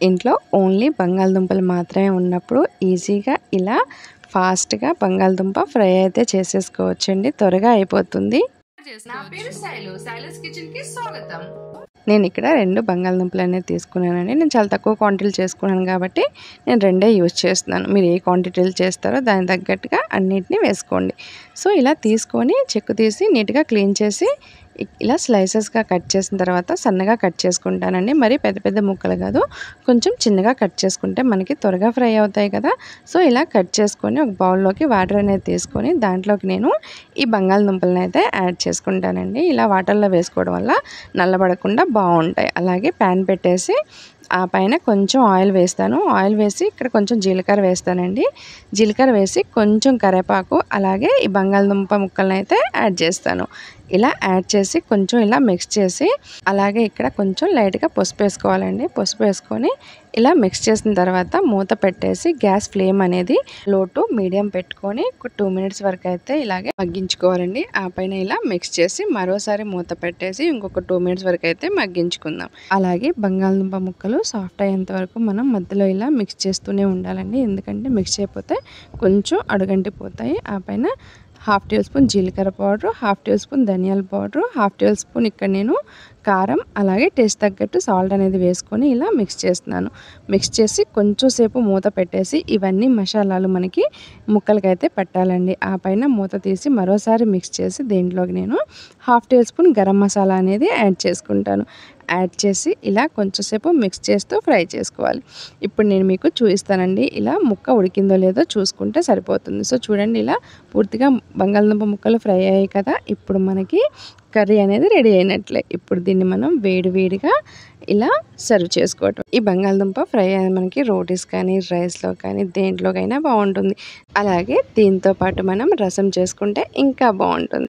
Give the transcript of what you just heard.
ఇంట్లో ఓన్లీ బంగాళదుంపలు మాత్రమే ఉన్నప్పుడు ఈజీగా ఇలా ఫాస్ట్గా బంగాళదుంప ఫ్రై అయితే చేసేసుకోవచ్చండి. త్వరగా అయిపోతుంది. నా పేరు శైలు, శైలస్ కిచెన్ కి స్వాగతం. నేను ఇక్కడ 2 బంగాళదుంపలు అనేది తీసుకున్నానండి. నేను చాలా తక్కువ క్వాంటిటీలు చేసుకున్నాను కాబట్టి నేను 2 యూజ్ చేస్తున్నాను. మీరు ఏ క్వాంటిటీలు చేస్తారో దానికి తగ్గట్టుగా అన్నిటిని వేసుకోండి. సో ఇలా తీసుకొని చెక్కు తీసి నీట్గా క్లీన్ చేసి ఇలా స్లైసెస్గా కట్ చేసిన తర్వాత సన్నగా కట్ చేసుకుంటానండి. మరి పెద్ద పెద్ద ముక్కలు కాదు, కొంచెం చిన్నగా కట్ చేసుకుంటే మనకి త్వరగా ఫ్రై అవుతాయి కదా. సో ఇలా కట్ చేసుకొని ఒక బౌల్లోకి వాటర్ అనేది తీసుకొని దాంట్లోకి నేను ఈ బంగాళదుంపలను అయితే యాడ్ చేసుకుంటానండి. ఇలా వాటర్లో వేసుకోవడం వల్ల నల్లబడకుండా బాగుంటాయి. అలాగే ప్యాన్ పెట్టేసి ఆ పైన కొంచెం ఆయిల్ వేస్తాను. ఆయిల్ వేసి ఇక్కడ కొంచెం జీలకర్ర వేస్తానండి. జీలకర్ర వేసి కొంచెం కరివేపాకు అలాగే ఈ బంగాళదుంప ముక్కలను అయితే యాడ్ చేస్తాను. ఇలా యాడ్ చేసి కొంచెం ఇలా మిక్స్ చేసి అలాగే ఇక్కడ కొంచెం లైట్గా పసుపు వేసుకోవాలండి. పసుపు వేసుకొని ఇలా మిక్స్ చేసిన తర్వాత మూత పెట్టేసి గ్యాస్ ఫ్లేమ్ అనేది లో టు మీడియం పెట్టుకొని ఒక 2 మినిట్స్ వరకు అయితే ఇలాగే మగ్గించుకోవాలండి. ఆ పైన ఇలా మిక్స్ చేసి మరోసారి మూత పెట్టేసి ఇంకొక 2 మినిట్స్ వరకు అయితే మగ్గించుకుందాం. అలాగే బంగాళదుంప ముక్కలు సాఫ్ట్ అయ్యేంత వరకు మనం మధ్యలో ఇలా మిక్స్ చేస్తూనే ఉండాలండి. ఎందుకంటే మిక్స్ చేయకపోతే కొంచెం అడుగంటిపోతాయి. ఆ పైన 1/2 టీ స్పూన్ జీలకర్ర పౌడరు, 1/2 టీ స్పూన్ ధనియాల పౌడరు, 1/2 టీ స్పూన్ ఇక్కడ నేను కారం అలాగే టేస్ట్ తగ్గట్టు సాల్ట్ అనేది వేసుకొని ఇలా మిక్స్ చేస్తున్నాను. మిక్స్ చేసి కొంచెం సేపు మూత పెట్టేసి ఇవన్నీ మసాలాలు మనకి ముక్కలకైతే పట్టాలండి. ఆ పైన మూత తీసి మరోసారి మిక్స్ చేసి దీంట్లోకి నేను 1/2 టీ స్పూన్ గరం మసాలా అనేది యాడ్ చేసుకుంటాను. యాడ్ చేసి ఇలా కొంచెం సేపు మిక్స్ చేస్తూ ఫ్రై చేసుకోవాలి. ఇప్పుడు నేను మీకు చూపిస్తానండి. ఇలా ముక్క ఉడికిందో లేదో చూసుకుంటే సరిపోతుంది. సో చూడండి, ఇలా పూర్తిగా బంగాళదుంప ముక్కలు ఫ్రై అయ్యాయి కదా. ఇప్పుడు మనకి కర్రీ అనేది రెడీ అయినట్లే. ఇప్పుడు దీన్ని మనం వేడివేడిగా ఇలా సర్వ్ చేసుకోవటం. ఈ బంగాళదుంప ఫ్రై అనేది మనకి రోటీస్ కానీ రైస్లో కానీ దేంట్లోకైనా బాగుంటుంది. అలాగే దీంతో పాటు మనం రసం చేసుకుంటే ఇంకా బాగుంటుంది.